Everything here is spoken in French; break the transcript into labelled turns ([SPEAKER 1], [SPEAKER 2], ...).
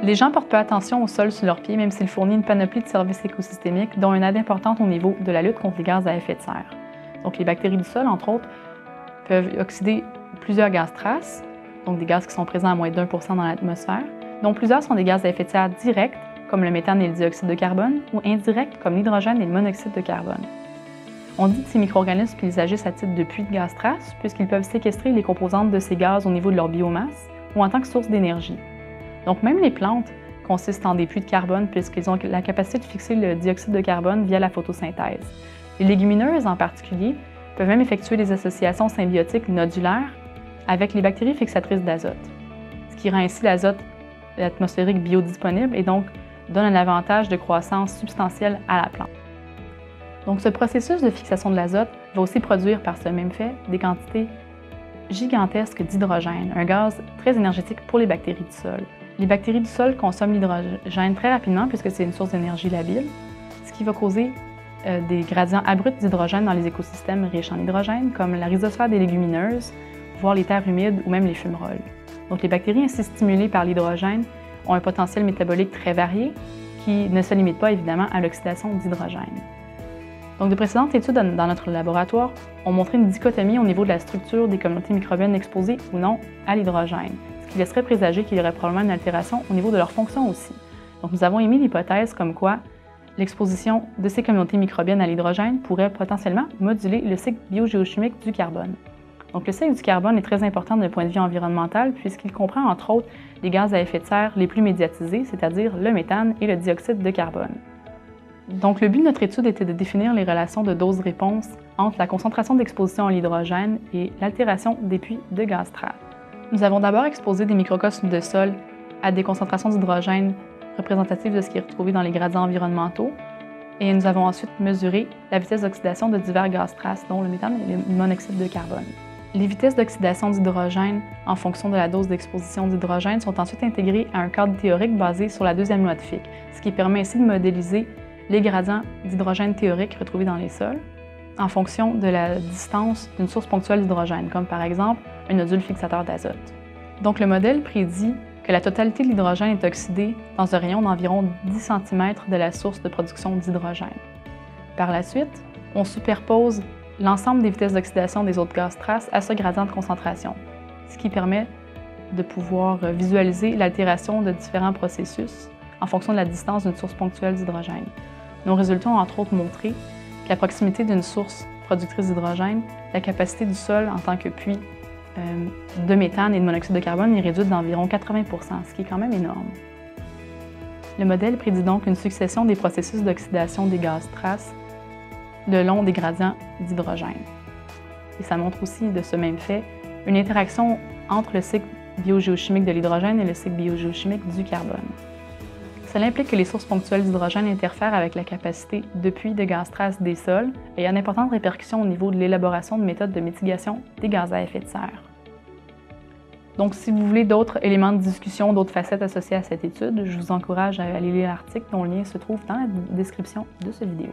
[SPEAKER 1] Les gens portent peu attention au sol sous leurs pieds, même s'il fournit une panoplie de services écosystémiques, dont une aide importante au niveau de la lutte contre les gaz à effet de serre. Donc les bactéries du sol, entre autres, peuvent oxyder plusieurs gaz traces, donc des gaz qui sont présents à moins d'1% dans l'atmosphère, dont plusieurs sont des gaz à effet de serre directs, comme le méthane et le dioxyde de carbone, ou indirects, comme l'hydrogène et le monoxyde de carbone. On dit de ces micro-organismes qu'ils agissent à titre de puits de gaz traces, puisqu'ils peuvent séquestrer les composantes de ces gaz au niveau de leur biomasse ou en tant que source d'énergie. Donc même les plantes consistent en des puits de carbone puisqu'ils ont la capacité de fixer le dioxyde de carbone via la photosynthèse. Les légumineuses en particulier peuvent même effectuer des associations symbiotiques nodulaires avec les bactéries fixatrices d'azote, ce qui rend ainsi l'azote atmosphérique biodisponible et donc donne un avantage de croissance substantielle à la plante. Donc ce processus de fixation de l'azote va aussi produire par ce même fait des quantités gigantesques d'hydrogène, un gaz très énergétique pour les bactéries du sol. Les bactéries du sol consomment l'hydrogène très rapidement puisque c'est une source d'énergie labile, ce qui va causer des gradients abrupts d'hydrogène dans les écosystèmes riches en hydrogène, comme la rhizosphère des légumineuses, voire les terres humides ou même les fumerolles. Donc les bactéries ainsi stimulées par l'hydrogène ont un potentiel métabolique très varié qui ne se limite pas évidemment à l'oxydation d'hydrogène. Donc de précédentes études dans notre laboratoire ont montré une dichotomie au niveau de la structure des communautés microbiennes exposées ou non à l'hydrogène, ce qui laisserait présager qu'il y aurait probablement une altération au niveau de leur fonction aussi. Donc nous avons émis l'hypothèse comme quoi l'exposition de ces communautés microbiennes à l'hydrogène pourrait potentiellement moduler le cycle biogéochimique du carbone. Donc le cycle du carbone est très important d'un point de vue environnemental puisqu'il comprend entre autres les gaz à effet de serre les plus médiatisés, c'est-à-dire le méthane et le dioxyde de carbone. Donc le but de notre étude était de définir les relations de dose-réponse entre la concentration d'exposition à l'hydrogène et l'altération des puits de gaz trace. Nous avons d'abord exposé des microcosmes de sol à des concentrations d'hydrogène représentatives de ce qui est retrouvé dans les gradients environnementaux et nous avons ensuite mesuré la vitesse d'oxydation de divers gaz traces, dont le méthane et le monoxyde de carbone. Les vitesses d'oxydation d'hydrogène en fonction de la dose d'exposition d'hydrogène sont ensuite intégrées à un cadre théorique basé sur la deuxième loi de Fick, ce qui permet ainsi de modéliser les gradients d'hydrogène théoriques retrouvés dans les sols en fonction de la distance d'une source ponctuelle d'hydrogène, comme par exemple un nodule fixateur d'azote. Donc le modèle prédit que la totalité de l'hydrogène est oxydée dans un rayon d'environ 10 cm de la source de production d'hydrogène. Par la suite, on superpose l'ensemble des vitesses d'oxydation des autres gaz traces à ce gradient de concentration, ce qui permet de pouvoir visualiser l'altération de différents processus en fonction de la distance d'une source ponctuelle d'hydrogène. Nos résultats ont entre autres montré qu'à proximité d'une source productrice d'hydrogène, la capacité du sol en tant que puits de méthane et de monoxyde de carbone est réduite d'environ 80 %, ce qui est quand même énorme. Le modèle prédit donc une succession des processus d'oxydation des gaz traces le long des gradients d'hydrogène. Et ça montre aussi, de ce même fait, une interaction entre le cycle biogéochimique de l'hydrogène et le cycle biogéochimique du carbone. Cela implique que les sources ponctuelles d'hydrogène interfèrent avec la capacité de puits de gaz trace des sols et a d'importantes répercussions au niveau de l'élaboration de méthodes de mitigation des gaz à effet de serre. Donc, si vous voulez d'autres éléments de discussion, d'autres facettes associées à cette étude, je vous encourage à aller lire l'article dont le lien se trouve dans la description de cette vidéo.